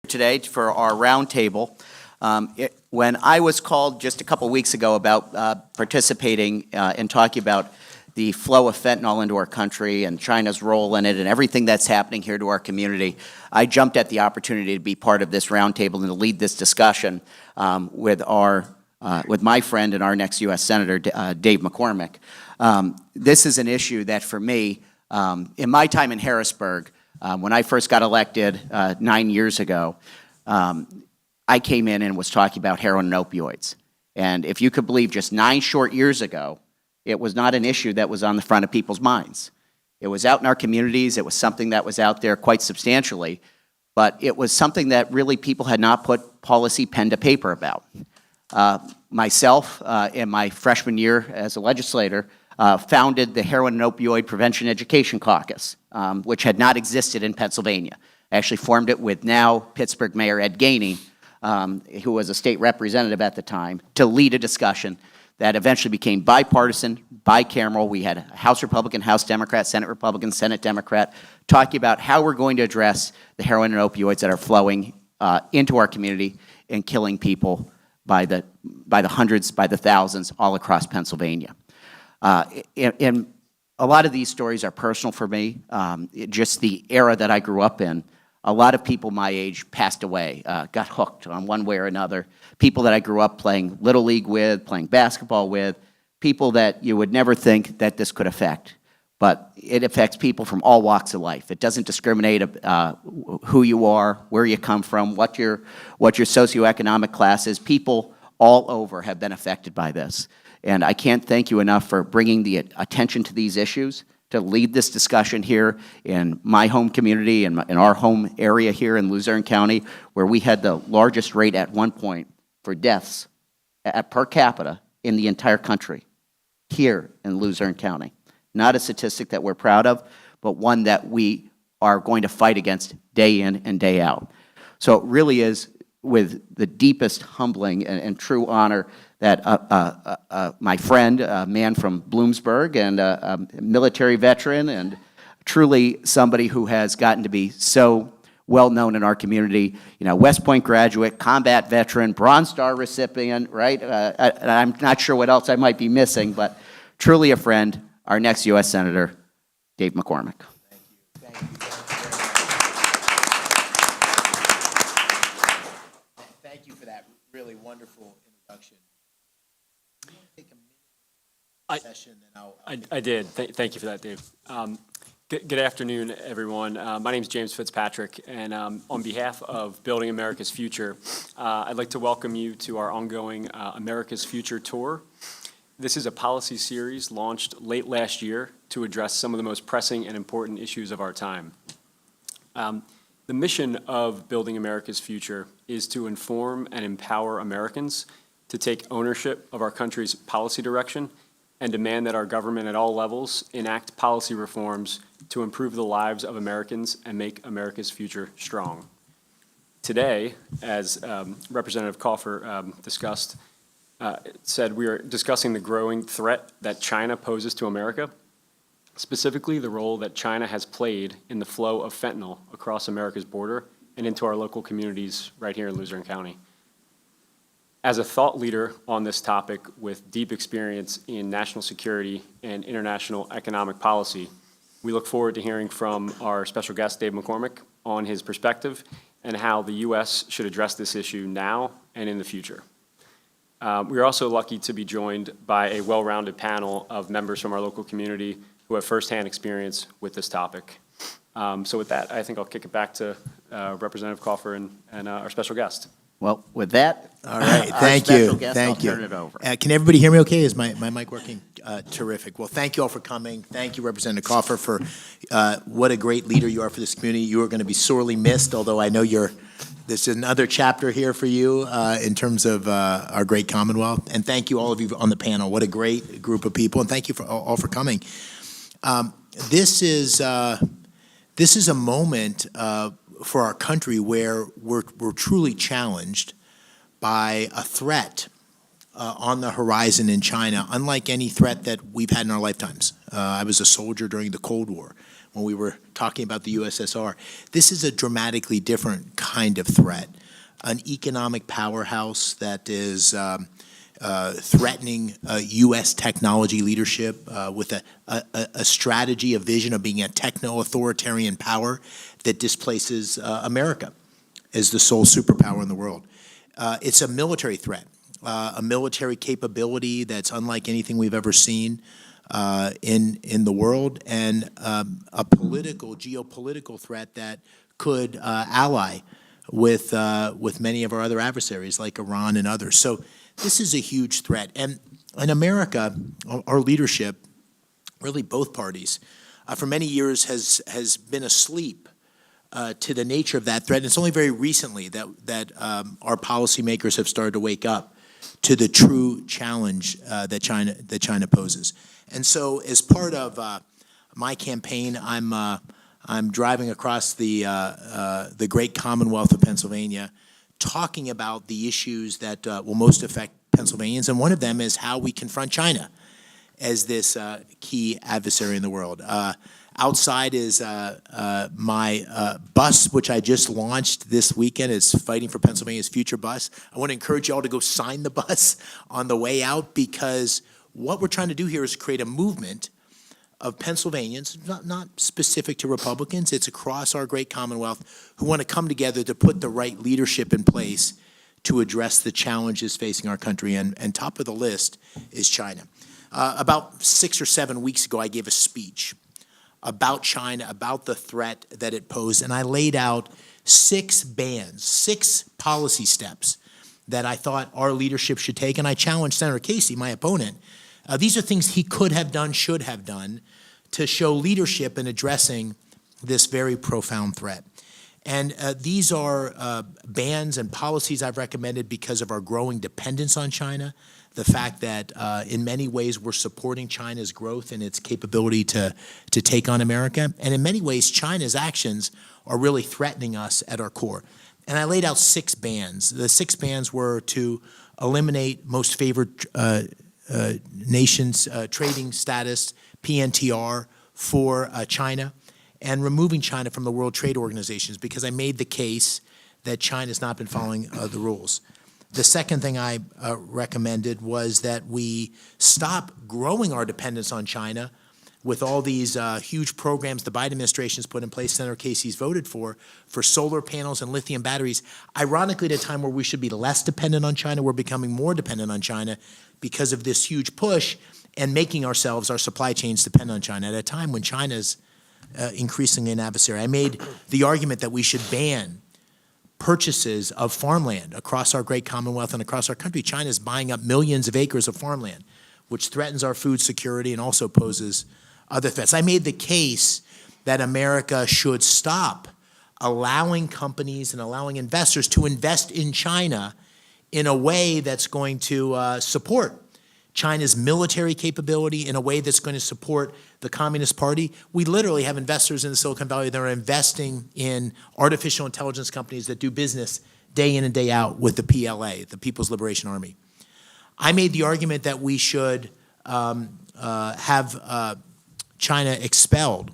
Today for our roundtable. When I was called just a couple weeks ago about participating in talking about the flow of fentanyl into our country and China's role in it and everything that's happening here to our community, I jumped at the opportunity to be part of this roundtable and to lead this discussion with my friend and our next U.S. Senator, Dave McCormick. This is an issue that for me, in my time in Harrisburg, when I first got elected 9 years ago, I came in and was talking about heroin and opioids. And if you could believe, just 9 short years ago, it was not an issue that was on the front of people's minds. It was out in our communities. It was something that was out there quite substantially. But it was something that really people had not put policy pen to paper about. Myself, in my freshman year as a legislator, founded the Heroin and Opioid Prevention Education Caucus, which had not existed in Pennsylvania. I actually formed it with now Pittsburgh Mayor Ed Gainey, who was a state representative at the time, to lead a discussion that eventually became bipartisan, bicameral. We had a House Republican, House Democrat, Senate Republican, Senate Democrat, talking about how we're going to address the heroin and opioids that are flowing into our community and killing people by the hundreds, by the thousands, all across Pennsylvania. And a lot of these stories are personal for me. Just the era that I grew up in, a lot of people my age passed away, got hooked on one way or another. People that I grew up playing Little League with, playing basketball with, people that you would never think that this could affect. But it affects people from all walks of life. It doesn't discriminate who you are, where you come from, what your socioeconomic class is. People all over have been affected by this. And I can't thank you enough for bringing the attention to these issues, to lead this discussion here in my home community and in our home area here in Luzerne County, where we had the largest rate at one point for deaths per capita in the entire country, here in Luzerne County. Not a statistic that we're proud of, but one that we are going to fight against day in and day out. So it really is with the deepest humbling and true honor that my friend, a man from Bloomsburg and a military veteran and truly somebody who has gotten to be so well known in our community, West Point graduate, combat veteran, Bronze Star recipient, right? I'm not sure what else I might be missing, but truly a friend, our next U.S. Senator, Dave McCormick. Thank you. Thank you. Thank you for that really wonderful introduction. Take a minute session, then I did. Thank you for that, Dave. Good afternoon, everyone. My name is James Fitzpatrick, and on behalf of Building America's Future, I'd like to welcome you to our ongoing America's Future Tour. This is a policy series launched late last year to address some of the most pressing and important issues of our time. The mission of Building America's Future is to inform and empower Americans to take ownership of our country's policy direction and demand that our government at all levels enact policy reforms to improve the lives of Americans and make America's future strong. Today, as Representative Kaufer discussed, said we are discussing the growing threat that China poses to America, specifically the role that China has played in the flow of fentanyl across America's border and into our local communities right here in Luzerne County. As a thought leader on this topic with deep experience in national security and international economic policy, we look forward to hearing from our special guest, Dave McCormick, on his perspective and how the U.S. should address this issue now and in the future. We are also lucky to be joined by a well-rounded panel of members from our local community who have firsthand experience with this topic. So with that, I think I'll kick it back to Representative Kaufer and our special guest. Well, with that, all right, thank you. Thank you. I'll turn it over. Can everybody hear me okay? Is my mic working? Terrific. Well, thank you all for coming. Thank you, Representative Kaufer, for what a great leader you are for this community. You are going to be sorely missed, although I know this is another chapter here for you in terms of our great Commonwealth. And thank you, all of you on the panel. What a great group of people, and thank you all for coming. This is a moment for our country where we're truly challenged by a threat on the horizon in China, unlike any threat that we've had in our lifetimes. I was a soldier during the Cold War. when we were talking about the USSR. This is a dramatically different kind of threat, an economic powerhouse that is threatening U.S. technology leadership with a strategy, a vision of being a techno-authoritarian power that displaces America as the sole superpower in the world. It's a military threat, a military capability that's unlike anything we've ever seen in the world, and a geopolitical threat that could ally with many of our other adversaries like Iran and others. So this is a huge threat. And in America, our leadership, really both parties, for many years has been asleep to the nature of that threat. And it's only very recently that our policymakers have started to wake up to the true challenge that China poses. And so as part of my campaign, I'm driving across the great Commonwealth of Pennsylvania, talking about the issues that will most affect Pennsylvanians, and one of them is how we confront China as this key adversary in the world. Outside is my bus, which I just launched this weekend. It's Fighting for Pennsylvania's Future bus. I want to encourage you all to go sign the bus on the way out, because what we're trying to do here is create a movement of Pennsylvanians, not specific to Republicans, it's across our great Commonwealth, who want to come together to put the right leadership in place to address the challenges facing our country. And top of the list is China. About 6 or 7 weeks ago, I gave a speech about China, about the threat that it posed, and I laid out 6 bans, 6 policy steps that I thought our leadership should take, and I challenged Senator Casey, my opponent. These are things he could have done, should have done, to show leadership in addressing this very profound threat. And these are bans and policies I've recommended because of our growing dependence on China, the fact that in many ways we're supporting China's growth and its capability to take on America. And in many ways, China's actions are really threatening us at our core. And I laid out 6 bans. The 6 bans were to eliminate most favored nations trading status, PNTR, for China, and removing China from the World Trade Organizations, because I made the case that China's not been following the rules. The second thing I recommended was that we stop growing our dependence on China with all these huge programs the Biden administration's put in place, Senator Casey's voted for solar panels and lithium batteries. Ironically, at a time where we should be less dependent on China, we're becoming more dependent on China because of this huge push and making ourselves, our supply chains, dependent on China at a time when China's increasingly an adversary. I made the argument that we should ban purchases of farmland across our great Commonwealth and across our country. China is buying up millions of acres of farmland, which threatens our food security and also poses other threats. I made the case that America should stop allowing companies and allowing investors to invest in China in a way that's going to support China's military capability, in a way that's going to support the Communist Party. We literally have investors in the Silicon Valley that are investing in artificial intelligence companies that do business day in and day out with the PLA, the People's Liberation Army. I made the argument that we should have China expelled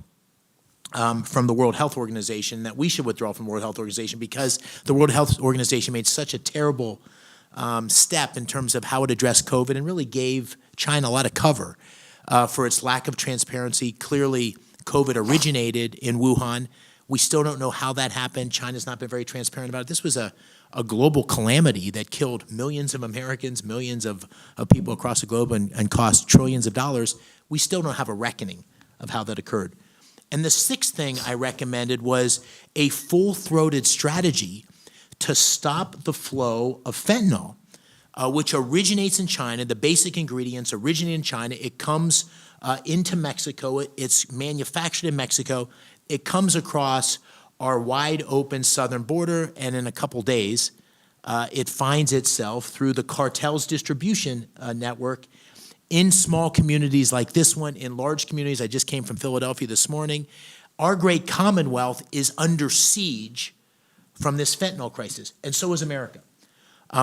from the World Health Organization, that we should withdraw from the World Health Organization because the World Health Organization made such a terrible step in terms of how it addressed COVID and really gave China a lot of cover for its lack of transparency. Clearly, COVID originated in Wuhan. We still don't know how that happened. China's not been very transparent about it. This was a global calamity that killed millions of Americans, millions of people across the globe, and cost trillions of dollars. We still don't have a reckoning of how that occurred. And the 6th thing I recommended was a full-throated strategy to stop the flow of fentanyl, which originates in China. The basic ingredients originate in China. It comes into Mexico. It's manufactured in Mexico. It comes across our wide open southern border, and in a couple days, it finds itself through the cartel's distribution network in small communities like this one, in large communities. I just came from Philadelphia this morning. Our great Commonwealth is under siege from this fentanyl crisis, and so is America.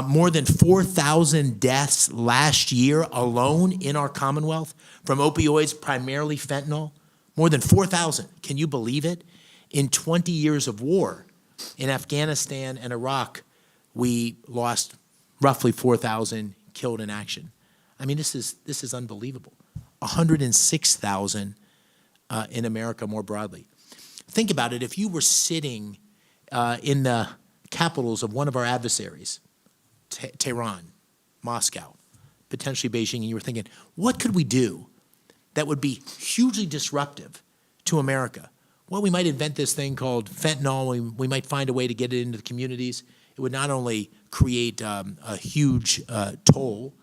More than 4,000 deaths last year alone in our Commonwealth from opioids, primarily fentanyl. More than 4,000. Can you believe it? In 20 years of war in Afghanistan and Iraq, we lost roughly 4,000 killed in action. I mean, this is unbelievable. 106,000 in America more broadly. Think about it. If you were sitting in the capitals of one of our adversaries, Tehran, Moscow, potentially Beijing, and you were thinking, what could we do that would be hugely disruptive to America? Well, we might invent this thing called fentanyl. We might find a way to get it into the communities. It would not only create a huge toll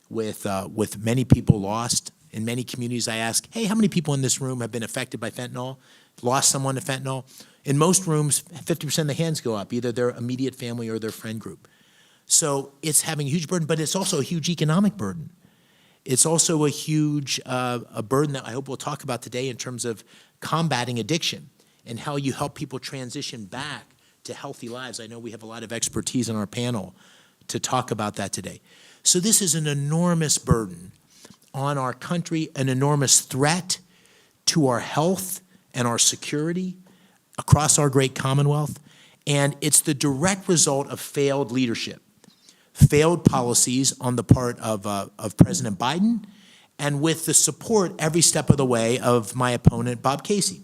with many people lost. In many communities, I ask, hey, how many people in this room have been affected by fentanyl, lost someone to fentanyl? In most rooms, 50% of the hands go up, either their immediate family or their friend group. So it's having a huge burden, but it's also a huge economic burden. It's also a huge a burden that I hope we'll talk about today in terms of combating addiction and how you help people transition back to healthy lives. I know we have a lot of expertise on our panel to talk about that today. So this is an enormous burden on our country, an enormous threat to our health and our security across our great Commonwealth, and it's the direct result of failed leadership, failed policies on the part of President Biden, and with the support every step of the way of my opponent, Bob Casey.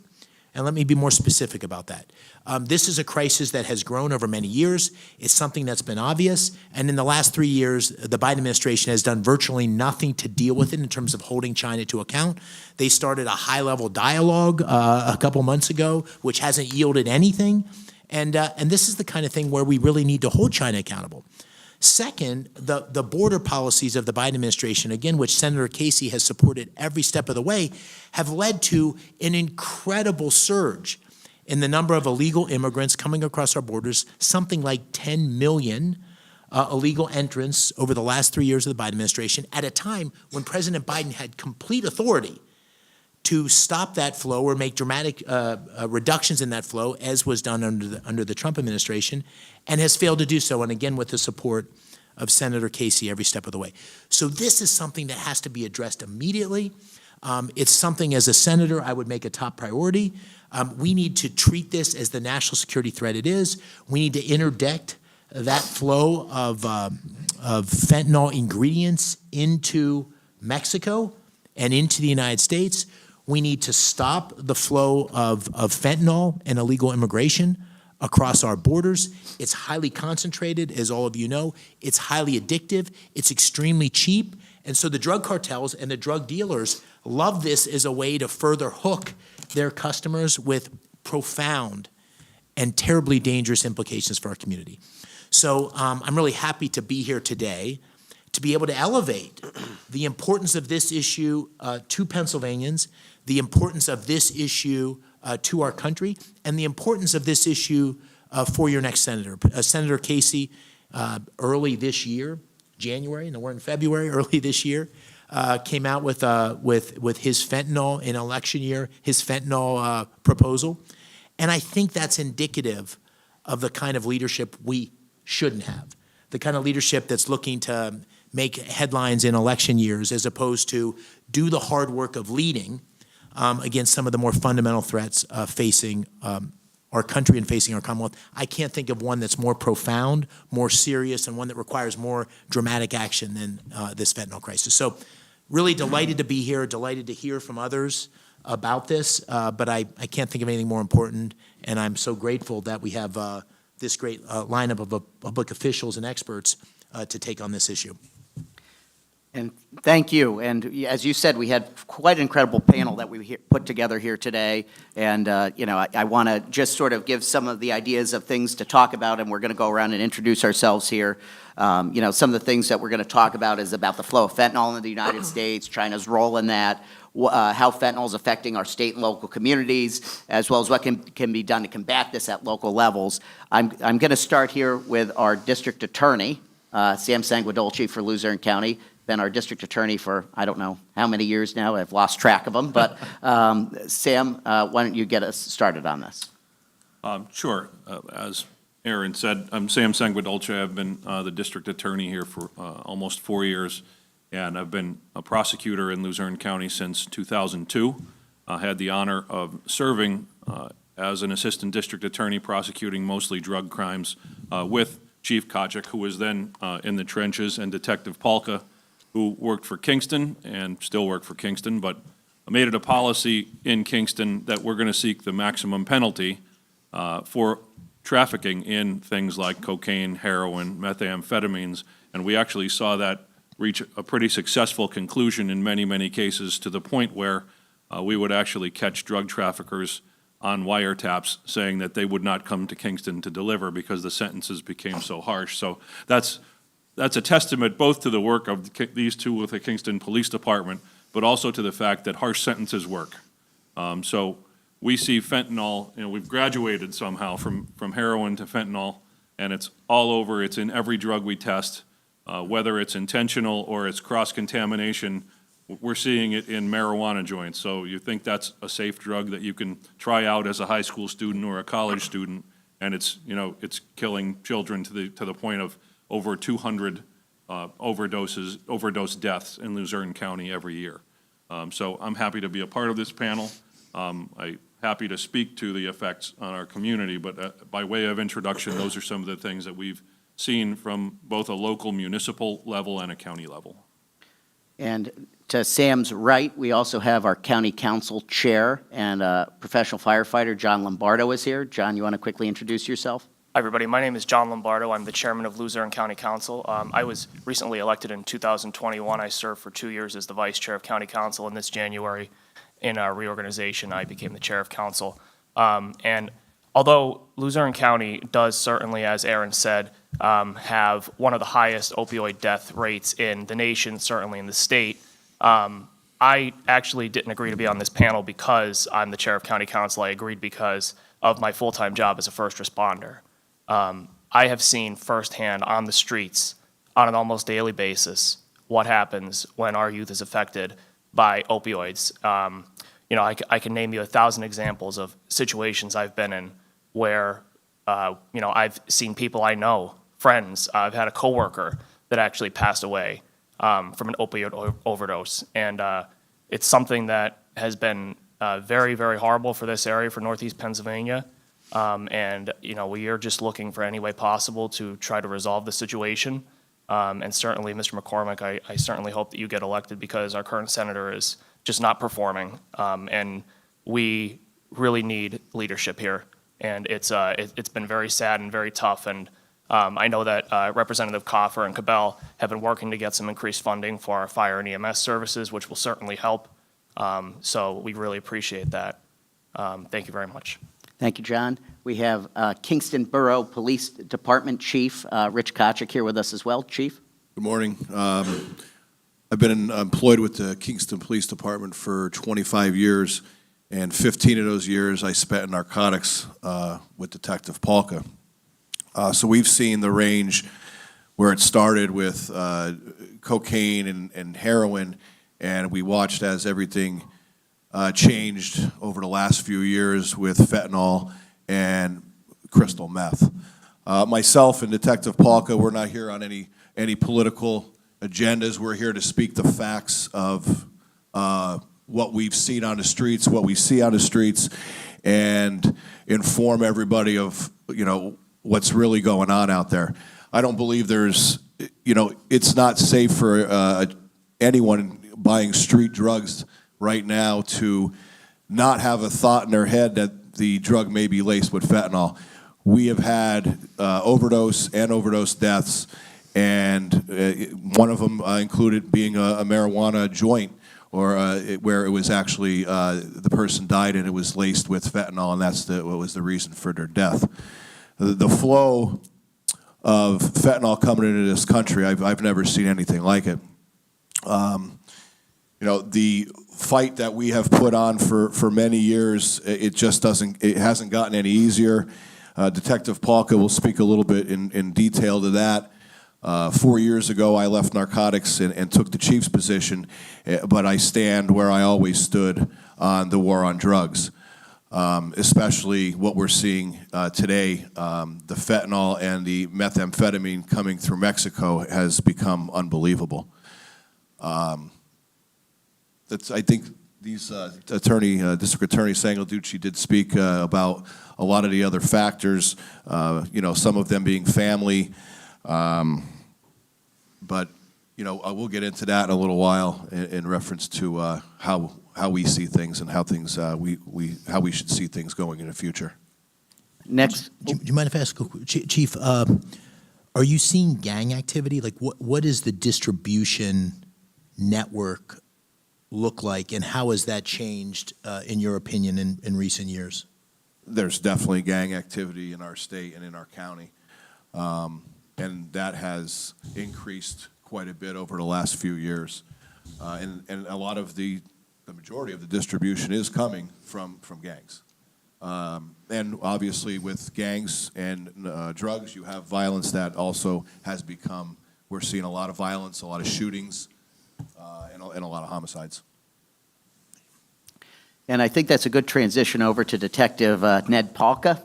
And let me be more specific about that. This is a crisis that has grown over many years. It's something that's been obvious. And in the last 3 years, the Biden administration has done virtually nothing to deal with it in terms of holding China to account. They started a high-level dialogue a couple months ago, which hasn't yielded anything. And this is the kind of thing where we really need to hold China accountable. Second, the border policies of the Biden administration, again, which Senator Casey has supported every step of the way, have led to an incredible surge in the number of illegal immigrants coming across our borders, something like 10 million illegal entrants over the last 3 years of the Biden administration, at a time when President Biden had complete authority to stop that flow or make dramatic reductions in that flow, as was done under the Trump administration, and has failed to do so, and again with the support of Senator Casey every step of the way. So this is something that has to be addressed immediately. It's something, as a senator, I would make a top priority. We need to treat this as the national security threat it is. We need to interdict that flow of fentanyl ingredients into Mexico and into the United States. We need to stop the flow of fentanyl and illegal immigration across our borders. It's highly concentrated, as all of you know. It's highly addictive. It's extremely cheap. And so the drug cartels and the drug dealers love this as a way to further hook their customers with profound and terribly dangerous implications for our community. So I'm really happy to be here today to be able to elevate the importance of this issue to Pennsylvanians, the importance of this issue to our country, and the importance of this issue for your next senator. Senator Casey, early this year, January, no, we're in February, early this year, came out with his fentanyl in election year, his fentanyl proposal. And I think that's indicative of the kind of leadership we shouldn't have, the kind of leadership that's looking to make headlines in election years as opposed to do the hard work of leading against some of the more fundamental threats facing our country and facing our Commonwealth. I can't think of one that's more profound, more serious, and one that requires more dramatic action than this fentanyl crisis. So really delighted to be here, delighted to hear from others about this, but I can't think of anything more important, and I'm so grateful that we have this great lineup of public officials and experts to take on this issue. And thank you. And as you said, we had quite an incredible panel that we put together here today. And, I want to just sort of give some of the ideas of things to talk about, and we're going to go around and introduce ourselves here. Some of the things that we're going to talk about is about the flow of fentanyl in the United States, China's role in that, how fentanyl is affecting our state and local communities, as well as what can be done to combat this at local levels. I'm going to start here with our district attorney, Sam Sanguadolci for Luzerne County. Been our district attorney for, I don't know how many years now. I've lost track of them. But Sam, why don't you get us started on this? Sure. As Aaron said, I'm Sam Sanguadolci. I've been the district attorney here for almost 4 years, and I've been a prosecutor in Luzerne County since 2002. had the honor of serving as an assistant district attorney prosecuting mostly drug crimes with Chief Kochik, who was then in the trenches, and Detective Polka, who worked for Kingston and still worked for Kingston, but made it a policy in Kingston that we're going to seek the maximum penalty for trafficking in things like cocaine, heroin, methamphetamines, and we actually saw that reach a pretty successful conclusion in many, many cases, to the point where we would actually catch drug traffickers on wiretaps saying that they would not come to Kingston to deliver because the sentences became so harsh. So that's a testament both to the work of these two with the Kingston Police Department, but also to the fact that harsh sentences work. So we see fentanyl, we've graduated somehow from heroin to fentanyl, and it's all over. It's in every drug we test, whether it's intentional or it's cross-contamination. We're seeing it in marijuana joints. So you think that's a safe drug that you can try out as a high school student or a college student, and it's killing children to the point of over 200 overdose deaths in Luzerne County every year. So I'm happy to be a part of this panel. I'm happy to speak to the effects on our community, but by way of introduction, those are some of the things that we've seen from both a local municipal level and a county level. And to Sam's right, we also have our county council chair and professional firefighter, John Lombardo, is here. John, you want to quickly introduce yourself? Hi, everybody. My name is John Lombardo. I'm the chairman of Luzerne County Council. I was recently elected in 2021. I served for 2 years as the vice chair of county council, and this January, in our reorganization, I became the chair of council. And although Luzerne County does certainly, as Aaron said, have one of the highest opioid death rates in the nation, certainly in the state, I actually didn't agree to be on this panel because I'm the chair of county council. I agreed because of my full-time job as a first responder. I have seen firsthand on the streets on an almost daily basis what happens when our youth is affected by opioids. I can name you 1,000 examples of situations I've been in where, I've seen people I know, friends. I've had a coworker that actually passed away from an opioid overdose. And it's something that has been very, very horrible for this area, for Northeast Pennsylvania. We are just looking for any way possible to try to resolve the situation. And certainly, Mr. McCormick, I certainly hope that you get elected because our current senator is just not performing. And we really need leadership here. And it's been very sad and very tough. And I know that Representative Coffer and Cabell have been working to get some increased funding for our fire and EMS services, which will certainly help. So we really appreciate that. Thank you very much. Thank you, John. We have Kingston Borough Police Department Chief Rich Kochik here with us as well. Chief? Good morning. I've been employed with the Kingston Police Department for 25 years, and 15 of those years I spent in narcotics with Detective Polka. So we've seen the range where it started with cocaine and heroin, and we watched as everything changed over the last few years with fentanyl and crystal meth. Myself and Detective Polka, we're not here on any political agendas. We're here to speak the facts of what we've seen on the streets, what we see on the streets, and inform everybody of, what's really going on out there. I don't believe it's not safe for anyone buying street drugs right now to not have a thought in their head that the drug may be laced with fentanyl. We have had overdose deaths, and one of them included being a marijuana joint, or where it was actually the person died and it was laced with fentanyl, and that's what was the reason for their death. The flow of fentanyl coming into this country, I've never seen anything like it. The fight that we have put on for many years, it hasn't gotten any easier. Detective Polka will speak a little bit in detail to that. 4 years ago, I left narcotics and took the chief's position, but I stand where I always stood on the war on drugs, especially what we're seeing today. The fentanyl and the methamphetamine coming through Mexico has become unbelievable. I think District Attorney Sangalducci did speak about a lot of the other factors, some of them being family, but, we'll get into that in a little while in reference to how we see things and how things, how we should see things going in the future. Next, Do you mind if I ask, Chief, are you seeing gang activity? Like, what is the distribution network look like, and how has that changed, in your opinion, in recent years? There's definitely gang activity in our state and in our county, and that has increased quite a bit over the last few years. And a lot of the majority of the distribution is coming from gangs. And obviously with gangs and drugs, you have violence that also has become, we're seeing a lot of violence, a lot of shootings, and a lot of homicides. and I think that's a good transition over to Detective Edward Palka,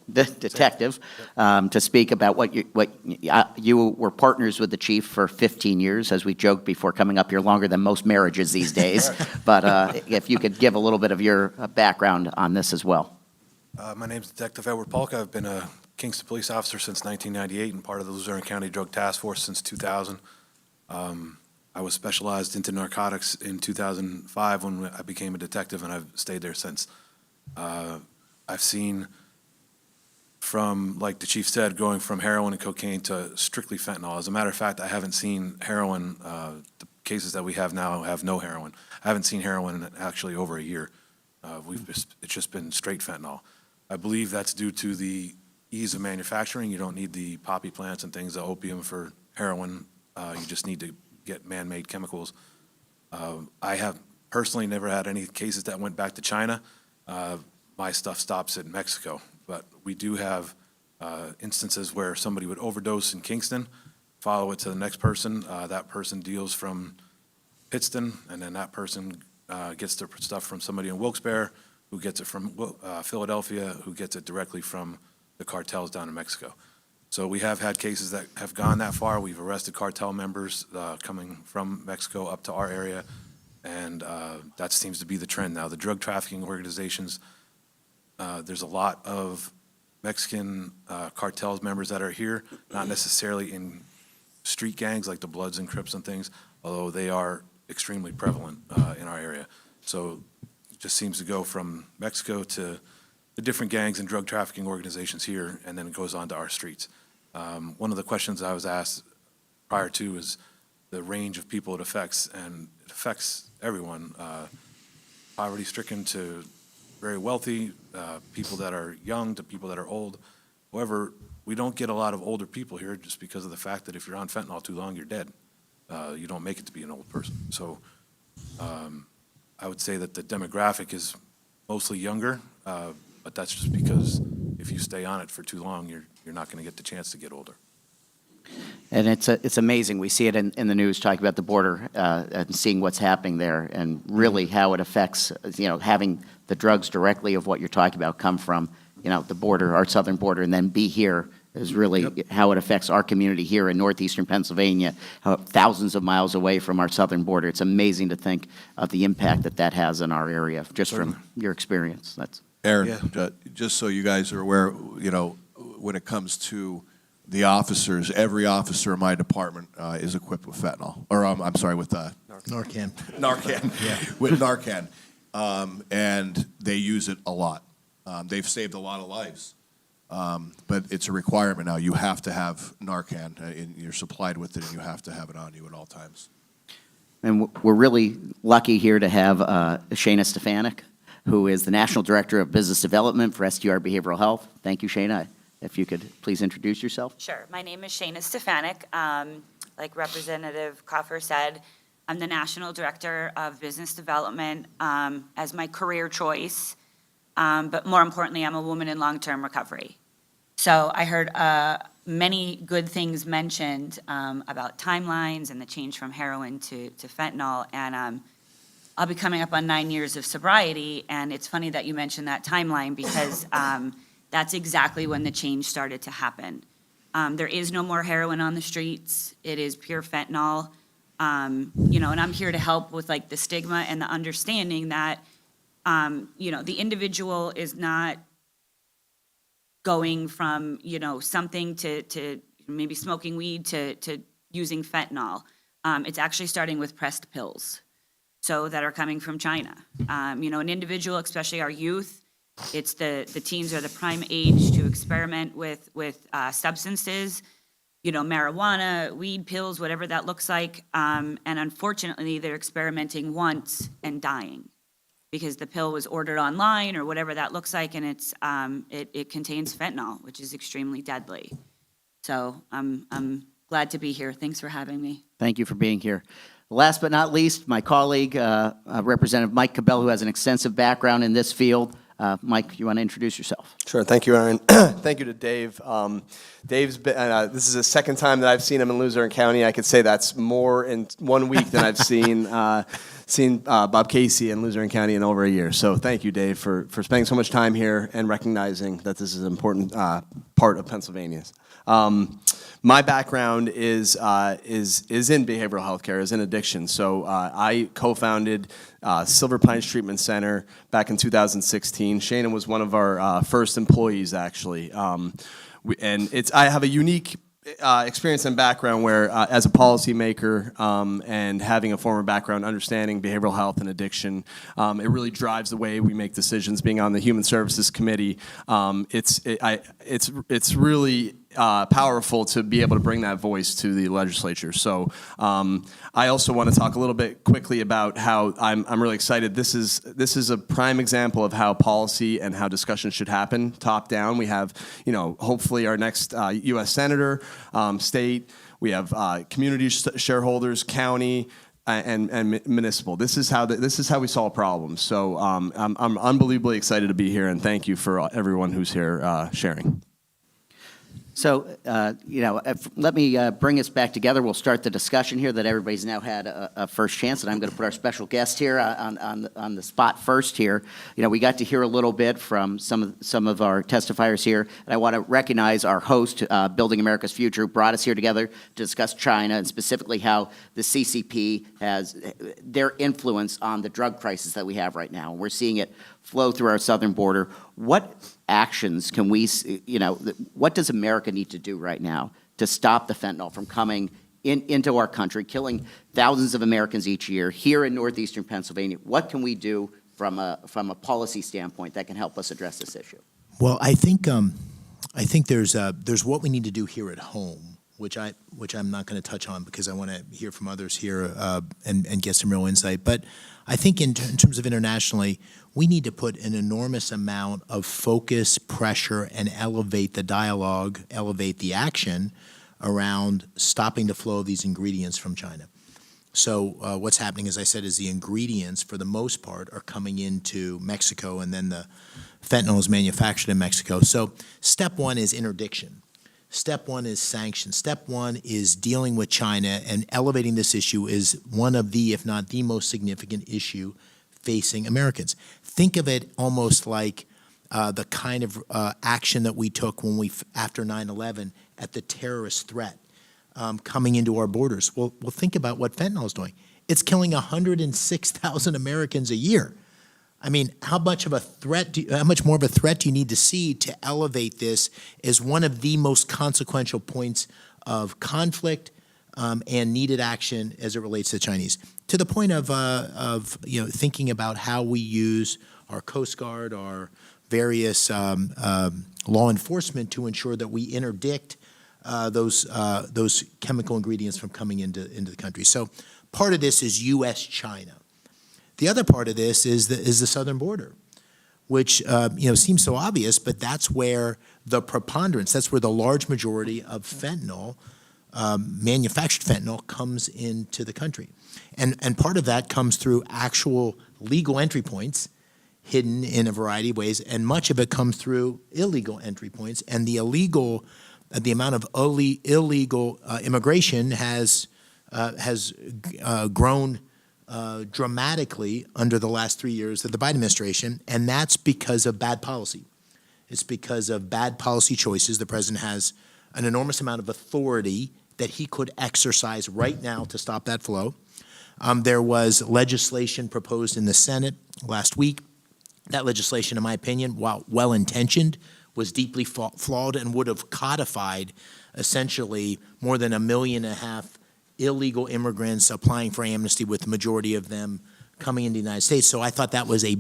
the detective, to speak about what you were partners with the chief for 15 years, as we joked before coming up here, longer than most marriages these days. But if you could give a little bit of your background on this as well. My name's Detective Edward Palka. I've been a Kingston police officer since 1998 and part of the Luzerne County Drug Task Force since 2000. I was specialized into narcotics in 2005 when I became a detective, and I've stayed there since. I've seen from, like the chief said, going from heroin and cocaine to strictly fentanyl. As a matter of fact, I haven't seen heroin. The cases that we have now have no heroin. I haven't seen heroin in actually over a year. It's just been straight fentanyl. I believe that's due to the ease of manufacturing. You don't need the poppy plants and things, the opium for heroin. You just need to get man-made chemicals. I have personally never had any cases that went back to China. My stuff stops in Mexico, but we do have instances where somebody would overdose in Kingston, follow it to the next person. That person deals from Pittston, and then that person gets their stuff from somebody in Wilkes-Barre, who gets it from Philadelphia, who gets it directly from the cartels down in Mexico. So we have had cases that have gone that far. We've arrested cartel members coming from Mexico up to our area, and that seems to be the trend now. The drug trafficking organizations, there's a lot of Mexican cartels members that are here, not necessarily in street gangs like the Bloods and Crips and things, although they are extremely prevalent in our area. So it just seems to go from Mexico to the different gangs and drug trafficking organizations here, and then it goes on to our streets. One of the questions I was asked prior to is the range of people it affects, and it affects everyone, poverty-stricken to very wealthy, people that are young to people that are old. However, we don't get a lot of older people here just because of the fact that if you're on fentanyl too long, you're dead. You don't make it to be an old person. So I would say that the demographic is mostly younger, but that's just because if you stay on it for too long, you're not going to get the chance to get older. And it's amazing. We see it in the news, talking about the border and seeing what's happening there, and really how it affects, having the drugs directly of what you're talking about come from, the border, our southern border, and then be here is really how it affects our community here in northeastern Pennsylvania, thousands of miles away from our southern border. It's amazing to think of the impact that has in our area, just from your experience. That's Aaron, just so you guys are aware, when it comes to the officers, every officer in my department is equipped with fentanyl, or I'm sorry, with Narcan. Narcan, with Narcan, and they use it a lot. They've saved a lot of lives, but it's a requirement now. You have to have Narcan, and you're supplied with it, and you have to have it on you at all times. And we're really lucky here to have Shayna Stefanik, who is the National Director of Business Development for SDR Behavioral Health. Thank you, Shayna. If you could please introduce yourself. Sure. My name is Shayna Stefanik. Like Representative Coffer said, I'm the National Director of Business Development as my career choice. But more importantly, I'm a woman in long-term recovery. So I heard many good things mentioned about timelines and the change from heroin to fentanyl. And I'll be coming up on 9 years of sobriety. And it's funny that you mentioned that timeline because that's exactly when the change started to happen. There is no more heroin on the streets. It is pure fentanyl. And I'm here to help with like the stigma and the understanding that, the individual is not going from, something to maybe smoking weed to using fentanyl. It's actually starting with pressed pills, so that are coming from China. An individual, especially our youth, it's the teens are the prime age to experiment with substances, marijuana, weed, pills, whatever that looks like. And unfortunately, they're experimenting once and dying because the pill was ordered online or whatever that looks like, and it contains fentanyl, which is extremely deadly. So I'm glad to be here. Thanks for having me. Thank you for being here. Last but not least, my colleague, Representative Mike Cabell, who has an extensive background in this field. Mike, you want to introduce yourself? Sure. Thank you, Aaron. Thank you to Dave. Dave's been, this is the second time that I've seen him in Luzerne County. I could say that's more in 1 week than I've seen Bob Casey in Luzerne County in over a year. So thank you, Dave, for spending so much time here and recognizing that this is an important part of Pennsylvania's. My background is in behavioral health care, is in addiction. So I co-founded Silver Pines Treatment Center back in 2016. Shannon was one of our first employees, actually. I have a unique experience and background where, as a policymaker and having a former background understanding behavioral health and addiction, it really drives the way we make decisions. Being on the Human Services Committee, it's really powerful to be able to bring that voice to the legislature. So I also want to talk a little bit quickly about how I'm really excited. This is a prime example of how policy and how discussion should happen top down. We have, hopefully our next U.S. Senator, state. We have community shareholders, county, and municipal. This is how we solve problems. So I'm unbelievably excited to be here, and thank you for everyone who's here sharing. So, let me bring us back together. We'll start the discussion here that everybody's now had a first chance, and I'm going to put our special guest here on the spot first here. We got to hear a little bit from some of our testifiers here, and I want to recognize our host, Building America's Future, who brought us here together to discuss China and specifically how the CCP has their influence on the drug crisis that we have right now. We're seeing it flow through our southern border. What actions can we, what does America need to do right now to stop the fentanyl from coming into our country, killing thousands of Americans each year here in northeastern Pennsylvania? What can we do from a policy standpoint that can help us address this issue? Well, I think there's what we need to do here at home, which I'm not going to touch on because I want to hear from others here and get some real insight. But I think in terms of internationally, we need to put an enormous amount of focus, pressure, and elevate the dialogue, elevate the action around stopping the flow of these ingredients from China. So what's happening, as I said, is the ingredients, for the most part, are coming into Mexico, and then the fentanyl is manufactured in Mexico. So step one is interdiction. Step one is sanctions. Step one is dealing with China, and elevating this issue is one of the, if not the most significant issue facing Americans. Think of it almost like the kind of action that we took when after 9/11 at the terrorist threat coming into our borders. Well, think about what fentanyl is doing. It's killing 106,000 Americans a year. I mean, how much more of a threat do you need to see to elevate this as one of the most consequential points of conflict and needed action as it relates to the Chinese? To the point of thinking about how we use our Coast Guard, our various law enforcement to ensure that we interdict those chemical ingredients from coming into the country. So part of this is U.S.-China. The other part of this is the southern border, which seems so obvious, but that's where the preponderance, that's where the large majority of fentanyl, manufactured fentanyl, comes into the country. And part of that comes through actual legal entry points hidden in a variety of ways, and much of it comes through illegal entry points. And the amount of illegal immigration has grown dramatically under the last 3 years of the Biden administration, and that's because of bad policy. It's because of bad policy choices. The president has an enormous amount of authority that he could exercise right now to stop that flow. There was legislation proposed in the Senate last week. That legislation, in my opinion, while well-intentioned, was deeply flawed and would have codified essentially more than 1.5 million illegal immigrants applying for amnesty, with the majority of them coming into the United States. So I thought that was a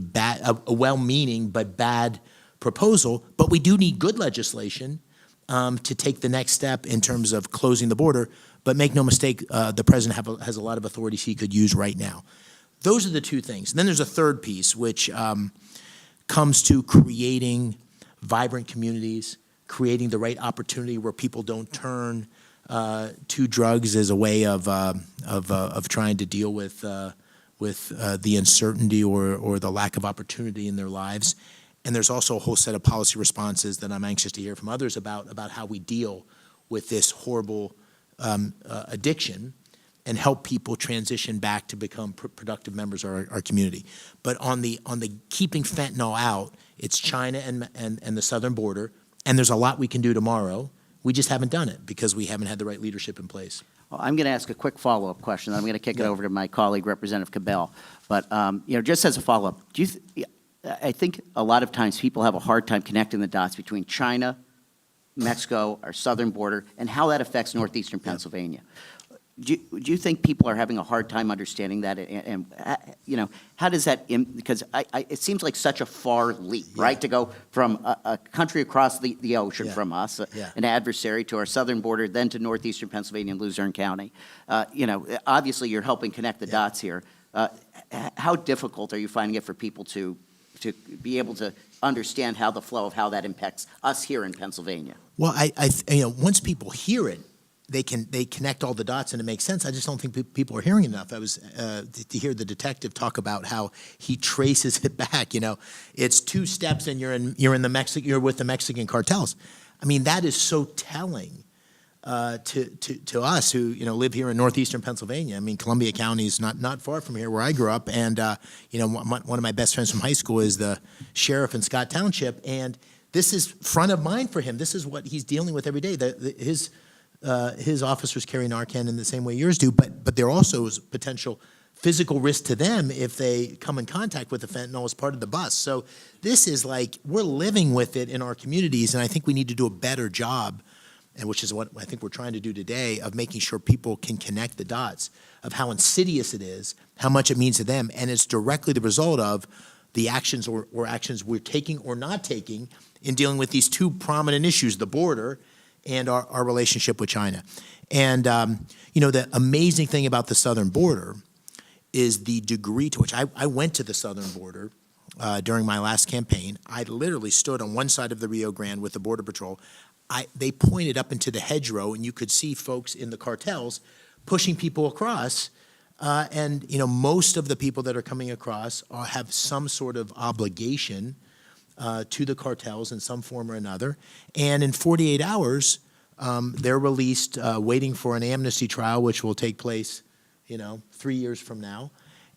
well-meaning but bad proposal. But we do need good legislation to take the next step in terms of closing the border. But make no mistake, the president has a lot of authorities he could use right now. Those are the two things. And then there's a third piece, which comes to creating vibrant communities, creating the right opportunity where people don't turn to drugs as a way of trying to deal with the uncertainty or the lack of opportunity in their lives. And there's also a whole set of policy responses that I'm anxious to hear from others about how we deal with this horrible addiction and help people transition back to become productive members of our community. But on the keeping fentanyl out, it's China and the southern border, and there's a lot we can do tomorrow. We just haven't done it because we haven't had the right leadership in place. Well, I'm going to ask a quick follow-up question, then I'm going to kick it over to my colleague, Representative Cabell. But, just as a follow-up, I think a lot of times people have a hard time connecting the dots between China, Mexico, our southern border, and how that affects northeastern Pennsylvania. Do you think people are having a hard time understanding that? And how does that, because it seems like such a far leap, right? To go from a country across the ocean from us, an adversary, to our southern border, then to northeastern Pennsylvania and Luzerne County. Obviously you're helping connect the dots here. How difficult are you finding it for people to be able to understand how the flow of how that impacts us here in Pennsylvania? Well, once people hear it, they connect all the dots and it makes sense. I just don't think people are hearing enough. I was to hear the detective talk about how he traces it back. It's 2 steps and you're with the Mexican cartels. I mean, that is so telling to us who live here in northeastern Pennsylvania. I mean, Columbia County is not far from here where I grew up, and one of my best friends from high school is the sheriff in Scott Township, and this is front of mind for him. This is what he's dealing with every day. His officers carry Narcan in the same way yours do, but there also is potential physical risk to them if they come in contact with the fentanyl as part of the bus. So this is like, we're living with it in our communities, and I think we need to do a better job, and which is what I think we're trying to do today, of making sure people can connect the dots of how insidious it is, how much it means to them, and it's directly the result of the actions or actions we're taking or not taking in dealing with these 2 prominent issues, the border and our relationship with China. And, the amazing thing about the southern border is the degree to which I went to the southern border during my last campaign. I literally stood on one side of the Rio Grande with the Border Patrol. They pointed up into the hedgerow, and you could see folks in the cartels pushing people across. And most of the people that are coming across have some sort of obligation to the cartels in some form or another. And in 48 hours, they're released, waiting for an amnesty trial, which will take place, 3 years from now.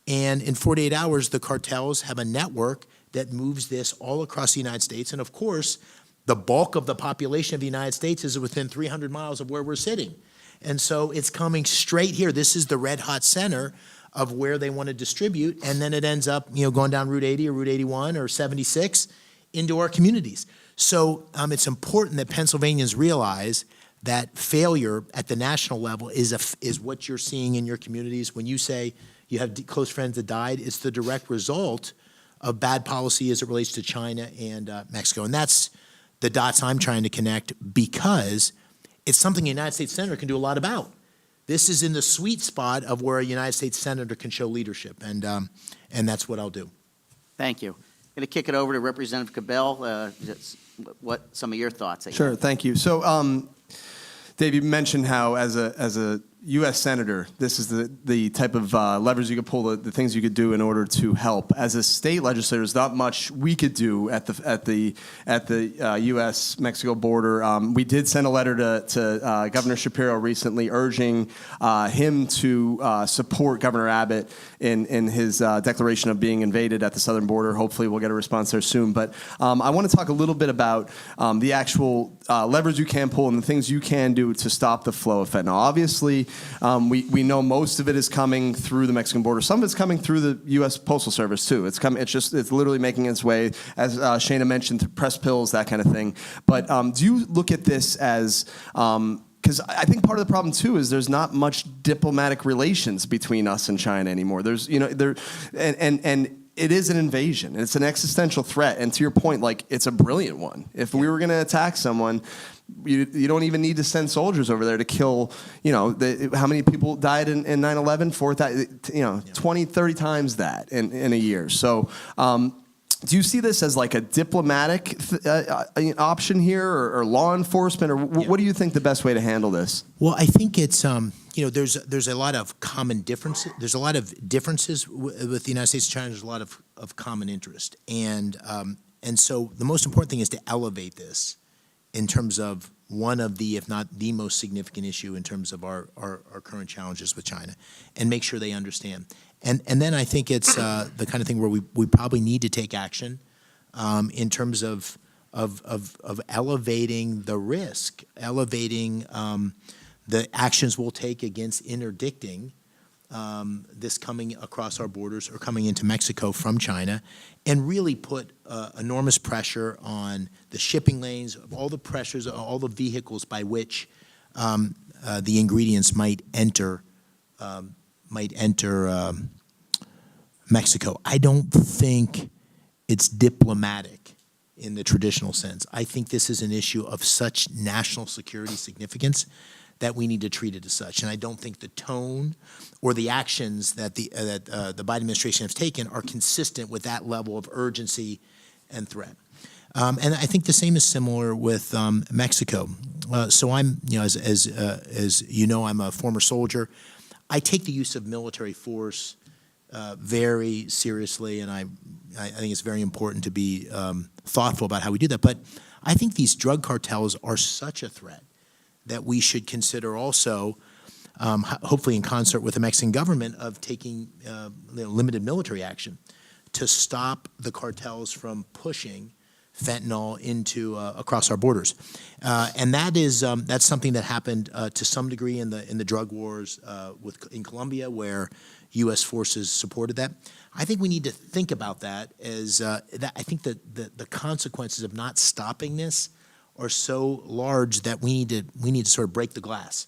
And in 48 hours, the cartels have a network that moves this all across the United States. And of course, the bulk of the population of the United States is within 300 miles of where we're sitting. And so it's coming straight here. This is the red hot center of where they want to distribute. And then it ends up, going down Route 80 or Route 81 or 76 into our communities. So it's important that Pennsylvanians realize that failure at the national level is what you're seeing in your communities. When you say you have close friends that died, it's the direct result of bad policy as it relates to China and Mexico. And that's the dots I'm trying to connect, because it's something a United States Senator can do a lot about. This is in the sweet spot of where a United States Senator can show leadership, and that's what I'll do. Thank you. I'm going to kick it over to Representative Cabell. What some of your thoughts? Sure, thank you. So, Dave, you mentioned how as a U.S. Senator, this is the type of levers you could pull, the things you could do in order to help. As a state legislator, there's not much we could do at the U.S.-Mexico border. We did send a letter to Governor Shapiro recently urging him to support Governor Abbott in his declaration of being invaded at the southern border. Hopefully we'll get a response there soon. But I want to talk a little bit about the actual levers you can pull and the things you can do to stop the flow of fentanyl. Obviously, we know most of it is coming through the Mexican border. Some of it's coming through the U.S. Postal Service too. It's literally making its way, as Shayna mentioned, to press pills, that kind of thing. But do you look at this as because I think part of the problem too is there's not much diplomatic relations between us and China anymore. There's and it is an invasion. It's an existential threat. And to your point, like, it's a brilliant one. If we were going to attack someone, you don't even need to send soldiers over there to kill, how many people died in 9/11? 4,000, 20, 30 times that in a year. So do you see this as like a diplomatic option here or law enforcement? Or what do you think the best way to handle this? Well, I think it's, there's a lot of common differences. There's a lot of differences with the United States and China. There's a lot of common interest. And so the most important thing is to elevate this in terms of one of the, if not the most significant issue in terms of our current challenges with China, and make sure they understand. And then I think it's the kind of thing where we probably need to take action in terms of elevating the risk, elevating the actions we'll take against interdicting this coming across our borders or coming into Mexico from China, and really put enormous pressure on the shipping lanes, all the pressures, all the vehicles by which the ingredients might enter Mexico. I don't think it's diplomatic in the traditional sense. I think this is an issue of such national security significance that we need to treat it as such. And I don't think the tone or the actions that the Biden administration has taken are consistent with that level of urgency and threat. And I think the same is similar with Mexico. So I'm, as you know, I'm a former soldier. I take the use of military force very seriously, and I think it's very important to be thoughtful about how we do that. But I think these drug cartels are such a threat that we should consider also, hopefully in concert with the Mexican government, of taking limited military action to stop the cartels from pushing fentanyl into across our borders, and that's something that happened to some degree in the drug wars in Colombia, where U.S. forces supported that. I think we need to think about that as that. I think that the consequences of not stopping this are so large that we need to sort of break the glass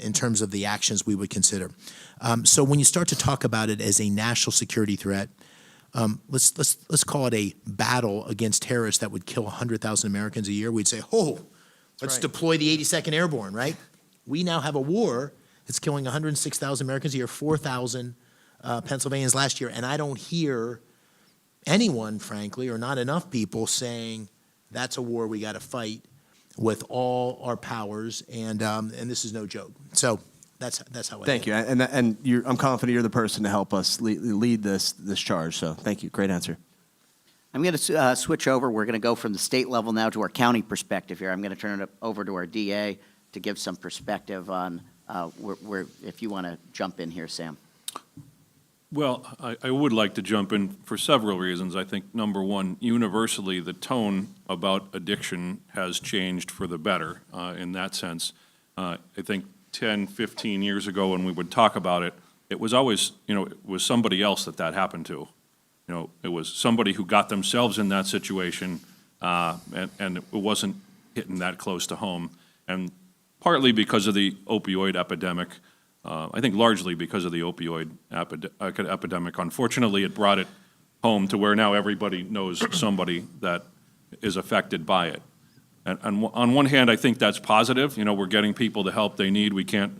in terms of the actions we would consider. So when you start to talk about it as a national security threat, let's call it a battle against terrorists that would kill 100,000 Americans a year. We'd say, let's deploy the 82nd Airborne, right? We now have a war that's killing 106,000 Americans a year, 4,000 Pennsylvanians last year, and I don't hear anyone, frankly, or not enough people saying that's a war we got to fight with all our powers, and this is no joke. So that's how I thank you, and I'm confident you're the person to help us lead this charge. So thank you, great answer. I'm going to switch over. We're going to go from the state level now to our county perspective here. I'm going to turn it over to our DA to give some perspective on where if you want to jump in here, Sam. Well, I would like to jump in for several reasons. I think, number one, universally, the tone about addiction has changed for the better in that sense. I think 10, 15 years ago when we would talk about it, it was always, it was somebody else that happened to. It was somebody who got themselves in that situation, and it wasn't hitting that close to home. And partly because of the opioid epidemic, I think largely because of the opioid epidemic. Unfortunately, it brought it home to where now everybody knows somebody that is affected by it. And on one hand, I think that's positive. We're getting people the help they need. We can't,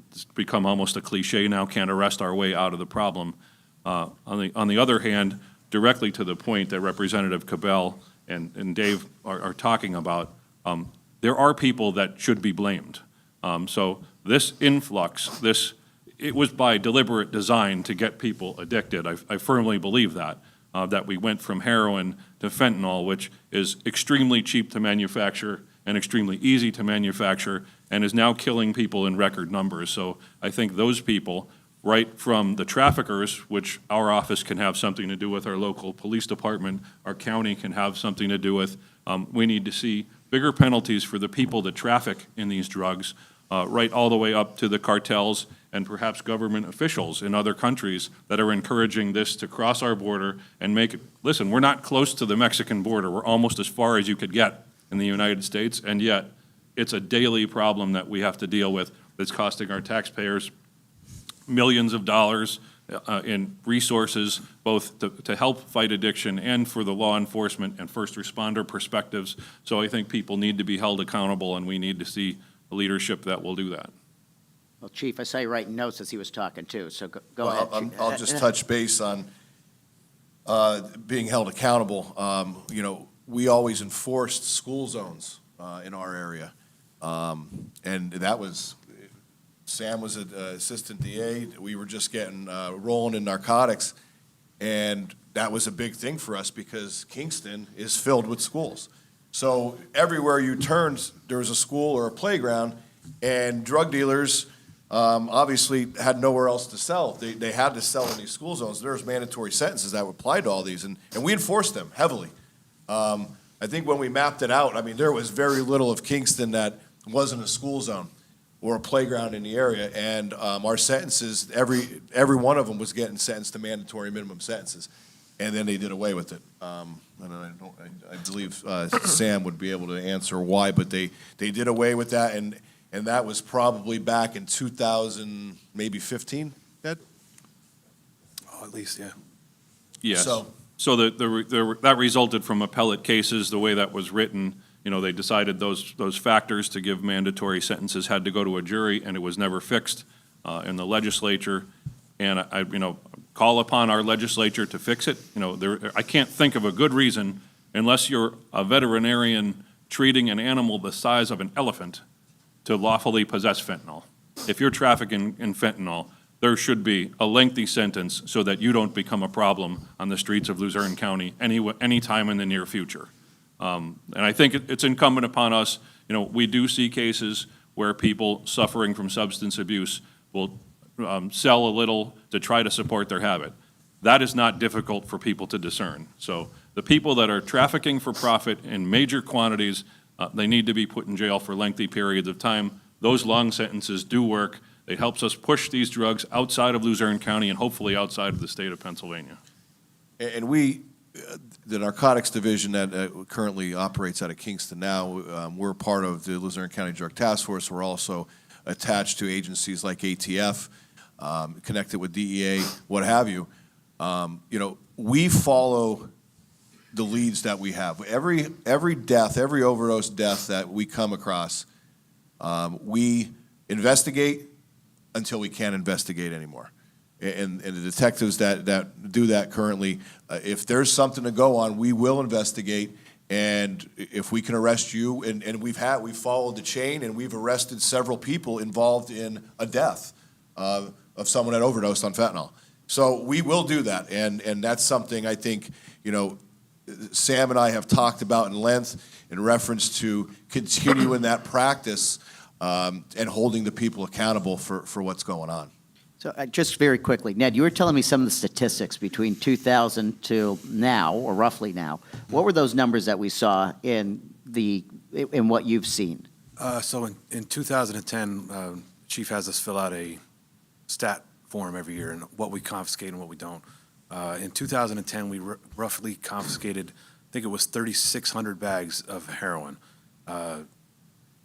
it's become almost a cliche now, can't arrest our way out of the problem. On the other hand, directly to the point that Representative Cabell and Dave are talking about, there are people that should be blamed. So this influx, it was by deliberate design to get people addicted. I firmly believe that we went from heroin to fentanyl, which is extremely cheap to manufacture and extremely easy to manufacture, and is now killing people in record numbers. So I think those people, right from the traffickers, which our office can have something to do with, our local police department, our county can have something to do with, we need to see bigger penalties for the people that traffic in these drugs, right all the way up to the cartels and perhaps government officials in other countries that are encouraging this to cross our border and make it, listen, we're not close to the Mexican border. We're almost as far as you could get in the United States, and yet it's a daily problem that we have to deal with that's costing our taxpayers millions of dollars in resources, both to help fight addiction and for the law enforcement and first responder perspectives. So I think people need to be held accountable, and we need to see a leadership that will do that. Well, Chief, I saw you writing notes as he was talking too, so go Well, ahead. I'll just touch base on being held accountable. We always enforced school zones in our area. And that was, Sam was an assistant DA. We were just getting rolling in narcotics. And that was a big thing for us because Kingston is filled with schools. So everywhere you turned, there was a school or a playground, and drug dealers obviously had nowhere else to sell. They had to sell in these school zones. There was mandatory sentences that applied to all these, and we enforced them heavily. I think when we mapped it out, I mean, there was very little of Kingston that wasn't a school zone or a playground in the area, and our sentences, every one of them was getting sentenced to mandatory minimum sentences, and then they did away with it. And I believe Sam would be able to answer why, but they did away with that, and that was probably back in 2000, maybe 15, Ed? Oh, at least, yeah. Yes. So that resulted from appellate cases, the way that was written. They decided those factors to give mandatory sentences had to go to a jury, and it was never fixed in the legislature. And I call upon our legislature to fix it. I can't think of a good reason, unless you're a veterinarian treating an animal the size of an elephant, to lawfully possess fentanyl. If you're trafficking in fentanyl, there should be a lengthy sentence so that you don't become a problem on the streets of Luzerne County any time in the near future. And I think it's incumbent upon us, we do see cases where people suffering from substance abuse will sell a little to try to support their habit. That is not difficult for people to discern. So the people that are trafficking for profit in major quantities, they need to be put in jail for lengthy periods of time. Those long sentences do work. It helps us push these drugs outside of Luzerne County and hopefully outside of the state of Pennsylvania. And we, the narcotics division that currently operates out of Kingston now, we're part of the Luzerne County Drug Task Force. We're also attached to agencies like ATF, connected with DEA, what have you. We follow the leads that we have. Every death, every overdose death that we come across, we investigate until we can't investigate anymore. And the detectives that do that currently, if there's something to go on, we will investigate. And if we can arrest you, and we've followed the chain, and we've arrested several people involved in a death of someone that overdosed on fentanyl. So we will do that, and that's something I think, Sam and I have talked about in length in reference to continuing that practice and holding the people accountable for what's going on. So just very quickly, Ned, you were telling me some of the statistics between 2000 to now, or roughly now. What were those numbers that we saw in what you've seen? So in 2010, Chief has us fill out a stat form every year and what we confiscate and what we don't. In 2010, we roughly confiscated, I think it was 3,600 bags of heroin.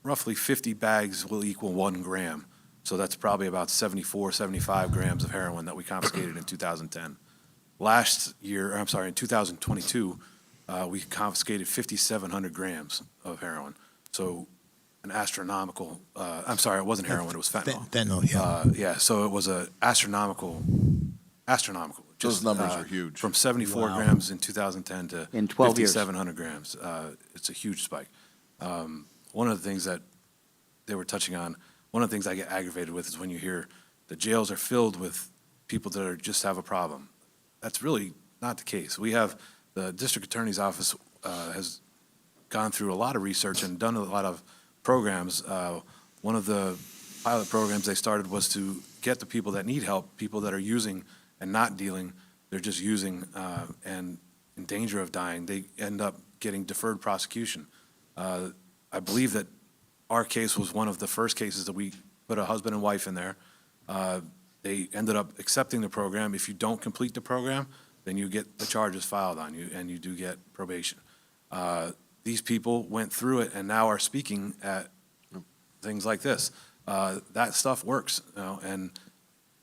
Roughly 50 bags will equal 1 gram. So that's probably about 74, 75 grams of heroin that we confiscated in 2010. In 2022, we confiscated 5,700 grams of heroin. So an astronomical, it wasn't heroin, it was fentanyl. Fentanyl, yeah. So it was a astronomical. Those numbers are huge. From 74 grams in 2010 to In 12 years. 5,700 grams. It's a huge spike. One of the things that they were touching on one of the things I get aggravated with is when you hear the jails are filled with people that are just have a problem. That's really not the case. We have, the district attorney's office has gone through a lot of research and done a lot of programs. One of the pilot programs they started was to get the people that need help, people that are using and not dealing, they're just using and in danger of dying, they end up getting deferred prosecution. I believe that our case was one of the first cases that we put a husband and wife in there. They ended up accepting the program. If you don't complete the program, then you get the charges filed on you and you do get probation. These people went through it and now are speaking at things like this. That stuff works, you know, and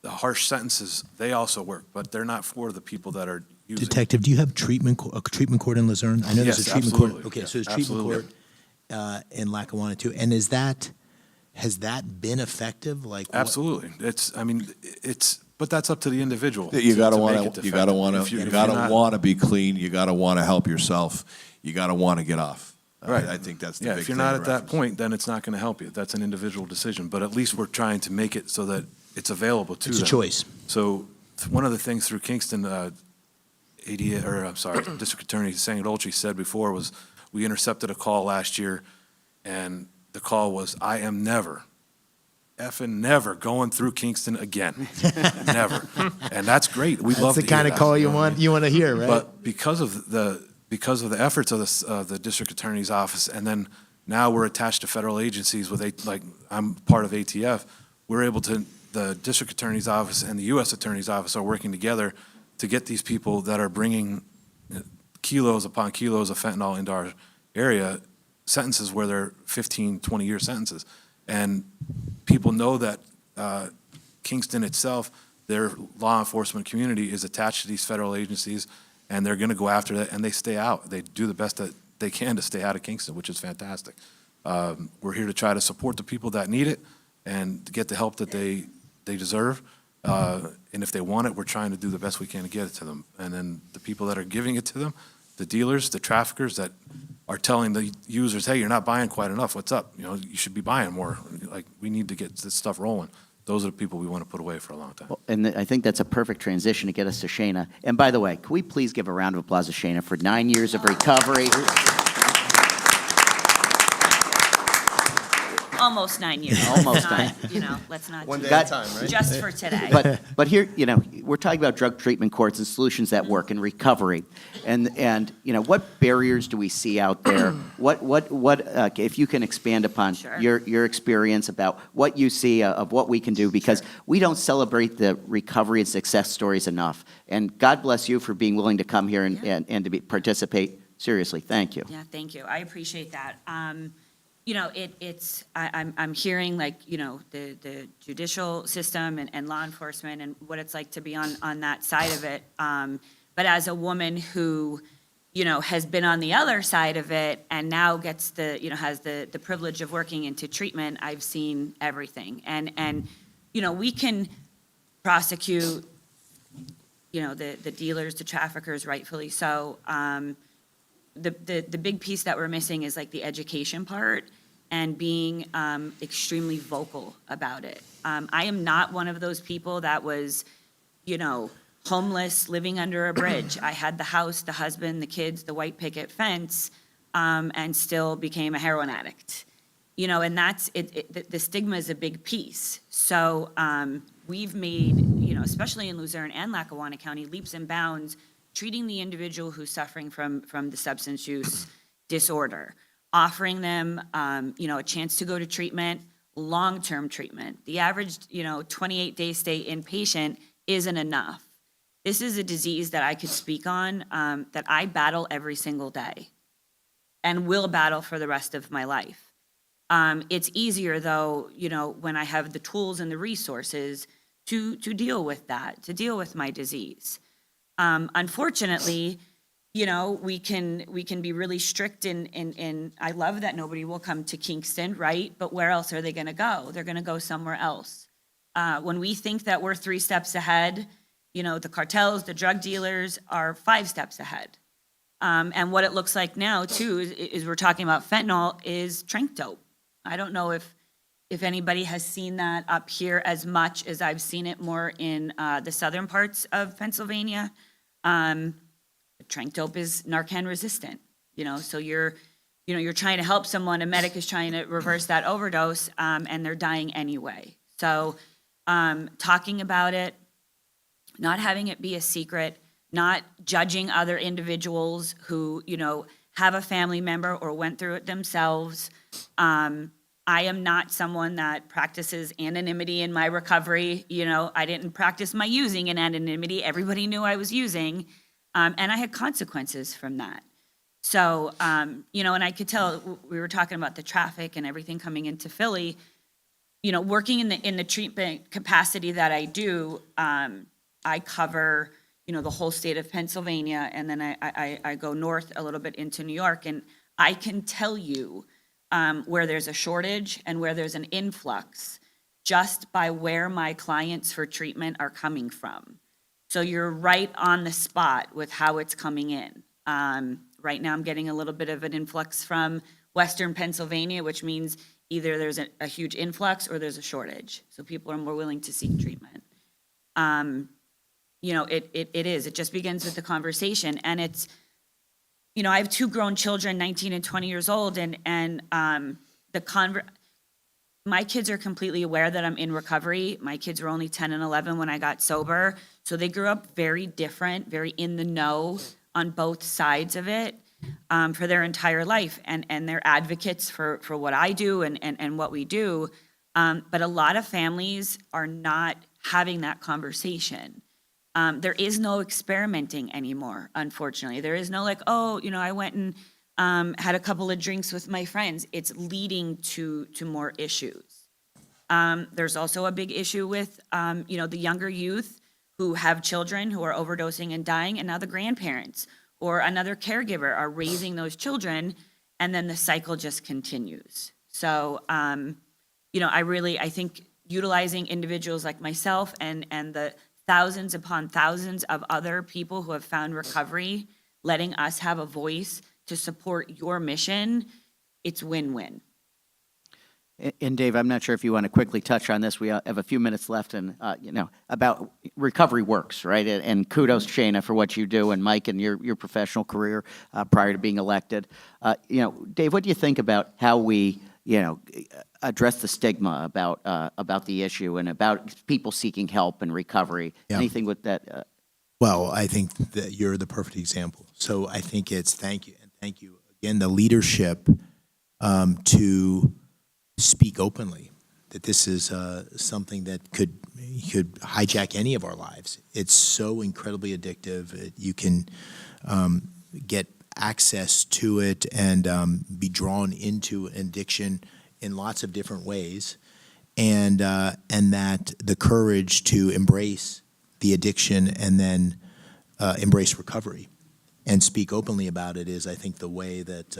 the harsh sentences, they also work, but they're not for the people that are using. Detective, do you have a treatment court in Luzerne? I know there's a Yes, treatment court. absolutely. Okay, Yeah, so there's treatment absolutely. court in Lackawanna too. And has that been effective? Like what- Absolutely. But that's up to the individual. You to gotta make want it to, you gotta effective. want If to, you you're gotta not- want to be clean, you gotta want to help yourself, you gotta want to get off. Right. I think that's the Yeah, big if you're thing not to at that reference. point, then it's not going to help you. That's an individual decision, but at least we're trying to make it so that it's available to them. It's a choice. So one of the things through Kingston, District Attorney Sangolchi said before was, we intercepted a call last year, and the call was, I am never, effing never going through Kingston again. Never. And that's great. We love That's the to hear kind of that, call you know what I mean? want to hear, right? But because of the efforts of the district attorney's office, and then now we're attached to federal agencies like I'm part of ATF, we're able to, the district attorney's office and the U.S. attorney's office are working together to get these people that are bringing kilos upon kilos of fentanyl into our area, sentences where they're 15, 20-year sentences. And people know that Kingston itself, their law enforcement community is attached to these federal agencies, and they're going to go after that, and they stay out. They do the best that they can to stay out of Kingston, which is fantastic. We're here to try to support the people that need it and to get the help that they deserve. And if they want it, we're trying to do the best we can to get it to them. And then the people that are giving it to them, the dealers, the traffickers that are telling the users, hey, you're not buying quite enough, what's up? You know, you should be buying more. Like, we need to get this stuff rolling. Those are the people we want to put away for a long time. Well, and I think that's a perfect transition to get us to Shayna. And by the way, can we please give a round of applause to Shayna for 9 years of recovery? Almost 9 years. Almost Let's not, you know, let's not. One do day Got- at a time, right? Just for today. But here, you know, we're talking about drug treatment courts and solutions that work and recovery. And you know, what barriers do we see out there? What if you can expand upon Sure. your experience about what you see of what we can do, because we don't celebrate the recovery and success stories enough. And God bless you for being willing to come here and to participate. Seriously, thank you. Yeah, thank you. I appreciate that. You know, I'm hearing like, you know, the judicial system and law enforcement and what it's like to be on that side of it. But as a woman who, you know, has been on the other side of it and now gets has the privilege of working into treatment, I've seen everything. And you know, we can prosecute, you know, the dealers, the traffickers, rightfully so. The big piece that we're missing is like the education part and being extremely vocal about it. I am not one of those people that was, you know, homeless, living under a bridge. I had the house, the husband, the kids, the white picket fence, and still became a heroin addict. You know, and that's it. The stigma is a big piece. So we've made, you know, especially in Luzerne and Lackawanna County, leaps and bounds treating the individual who's suffering from the substance use disorder, offering them, you know, a chance to go to treatment, long-term treatment. The average, you know, 28-day stay inpatient isn't enough. This is a disease that I could speak on, that I battle every single day and will battle for the rest of my life. It's easier though, you know, when I have the tools and the resources to deal with that, to deal with my disease. Unfortunately, you know, we can be really strict in I love that nobody will come to Kingston, right? But where else are they gonna go? They're gonna go somewhere else. When we think that we're 3 steps ahead, you know, the cartels, the drug dealers are 5 steps ahead. And what it looks like now too is we're talking about fentanyl is trank dope. I don't know if if anybody has seen that up here as much as I've seen it more in the southern parts of Pennsylvania. Tranq dope is Narcan resistant, so you're trying to help someone, a medic is trying to reverse that overdose, and they're dying anyway. So talking about it, not having it be a secret, not judging other individuals who, have a family member or went through it themselves. I am not someone that practices anonymity in my recovery. I didn't practice my using in anonymity. Everybody knew I was using, and I had consequences from that. So, and I could tell, we were talking about the traffic and everything coming into Philly, working in the treatment capacity that I do, I cover, the whole state of Pennsylvania, and then I go north a little bit into New York, and I can tell you where there's a shortage and where there's an influx just by where my clients for treatment are coming from. So you're right on the spot with how it's coming in. Right now I'm getting a little bit of an influx from Western Pennsylvania, which means either there's a huge influx or there's a shortage. So people are more willing to seek treatment. It just begins with the conversation, and it's, I have 2 grown children, 19 and 20 years old, and my kids are completely aware that I'm in recovery. My kids were only 10 and 11 when I got sober, so they grew up very different, very in the know on both sides of it for their entire life, and they're advocates for what I do and what we do. But a lot of families are not having that conversation. There is no experimenting anymore, unfortunately. There is no I went and had a couple of drinks with my friends. It's leading to more issues. There's also a big issue with, the younger youth who have children who are overdosing and dying, and now the grandparents or another caregiver are raising those children, and then the cycle just continues. So, I think utilizing individuals like myself and the thousands upon thousands of other people who have found recovery, letting us have a voice to support your mission, it's win-win. And Dave, I'm not sure if you want to quickly touch on this. We have a few minutes left, and about recovery works, right? And kudos, Shayna, for what you do, and Mike, and your professional career prior to being elected. Dave, what do you think about how we address the stigma about the issue and about people seeking help and recovery? Yeah. Anything with that? Well, I think that you're the perfect example. So I think it's thank you. And thank you again, the leadership to speak openly that this is something that could hijack any of our lives. It's so incredibly addictive. You can get access to it and be drawn into addiction in lots of different ways, and that the courage to embrace the addiction and then embrace recovery and speak openly about it is, I think, the way that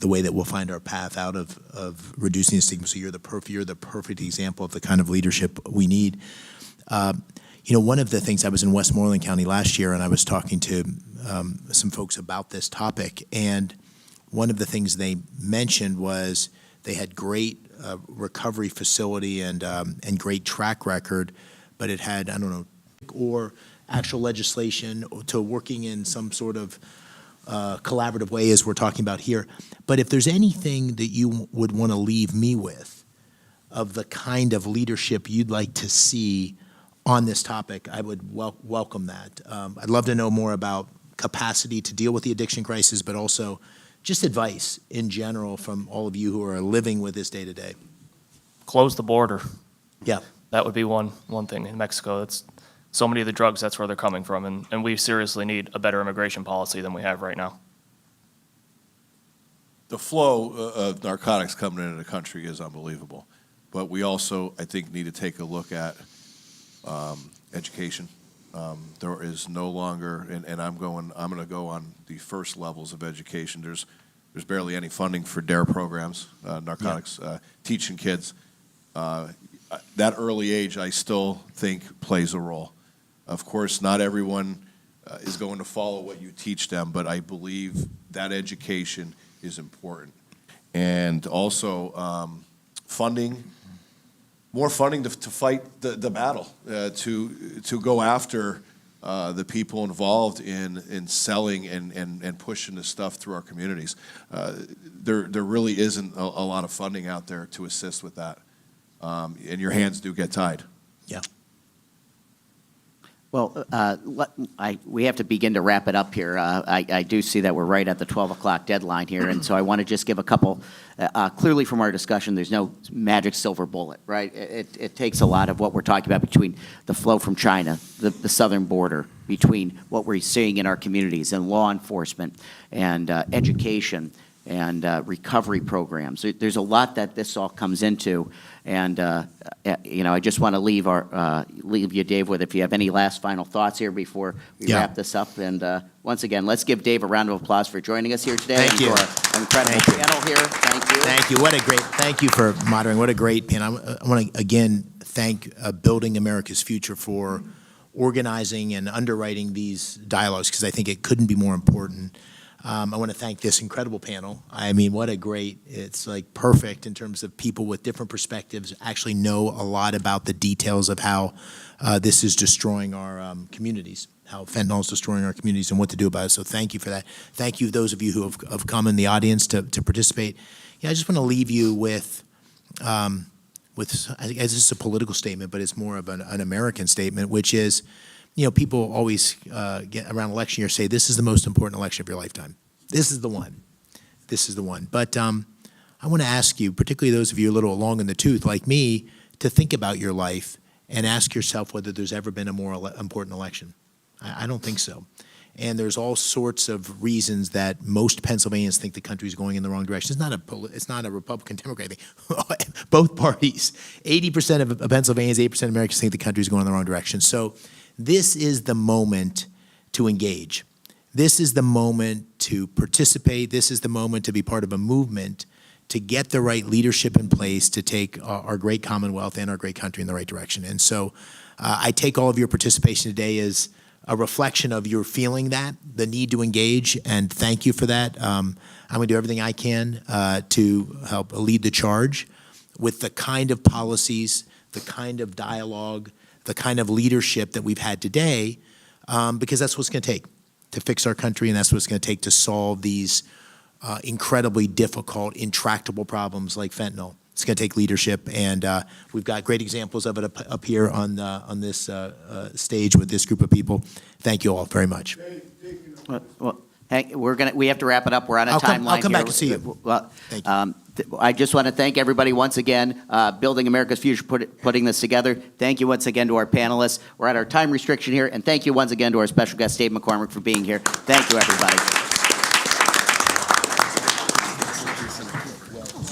we'll find our path out of reducing the stigma. So you're the perfect example of the kind of leadership we need. One of the things, I was in Westmoreland County last year, and I was talking to some folks about this topic, and one of the things they mentioned was they had great recovery facility and great track record, but it had, or actual legislation to working in some sort of collaborative way, as we're talking about here. But if there's anything that you would want to leave me with of the kind of leadership you'd like to see on this topic, I would welcome that. I'd love to know more about capacity to deal with the addiction crisis, but also just advice in general from all of you who are living with this day to day. Close the border. Yeah. That would be one thing in Mexico. It's so many of the drugs, that's where they're coming from, and we seriously need a better immigration policy than we have right now. The flow of narcotics coming into the country is unbelievable. But we also, I think, need to take a look at education. There is no longer, and I'm going to go on the first levels of education. There's barely any funding for DARE programs, narcotics, teaching kids. That early age, I still think, plays a role. Of course, not everyone is going to follow what you teach them, but I believe that education is important. And also funding, more funding to fight the battle, to go after the people involved in selling and pushing this stuff through our communities. There really isn't a lot of funding out there to assist with that, and your hands do get tied. Yeah. Well, we have to begin to wrap it up here. I do see that we're right at the 12 o'clock deadline here, and so I want to just give a couple, clearly from our discussion, there's no magic silver bullet, right? It takes a lot of what we're talking about between the flow from China, the southern border, between what we're seeing in our communities and law enforcement and education and recovery programs. There's a lot that this all comes into, and I just want to leave you, Dave, with if you have any last final thoughts here before we wrap this up. And once again, let's give Dave a round of applause for joining us here today. Thank you. And for our incredible panel here. Thank you. Thank you. Thank you for moderating. What a great panel. I want to again thank Building America's Future for organizing and underwriting these dialogues, because I think it couldn't be more important. I want to thank this incredible panel. I mean, it's like perfect in terms of people with different perspectives actually know a lot about the details of how this is destroying our communities, how fentanyl is destroying our communities and what to do about it. So thank you for that. Thank you, those of you who have come in the audience to participate. Yeah, I just want to leave you with I think this is a political statement, but it's more of an American statement, which is, people always get around election year say, this is the most important election of your lifetime. This is the one. This is the one. But I want to ask you, particularly those of you a little long in the tooth like me, to think about your life and ask yourself whether there's ever been a more important election. I don't think so. And there's all sorts of reasons that most Pennsylvanians think the country's going in the wrong direction. It's not a Republican Democrat thing. Both parties, 80% of Pennsylvanians, 80% of Americans think the country's going in the wrong direction. So this is the moment to engage. This is the moment to participate. This is the moment to be part of a movement to get the right leadership in place to take our great Commonwealth and our great country in the right direction. And so I take all of your participation today as a reflection of your feeling the need to engage, and thank you for that. I'm going to do everything I can to help lead the charge with the kind of policies, the kind of dialogue, the kind of leadership that we've had today, because that's what it's going to take to fix our country, and that's what it's going to take to solve these incredibly difficult, intractable problems like fentanyl. It's going to take leadership, and we've got great examples of it up here on this stage with this group of people. Thank you all very much. Well, hey, we have to wrap it up. We're on a timeline here. I'll come back and see you. Well, Thank you. I just want to thank everybody once again, Building America's Future, putting this together. Thank you once again to our panelists. We're at our time restriction here, and thank you once again to our special guest, Dave McCormick, for being here. Thank you, everybody.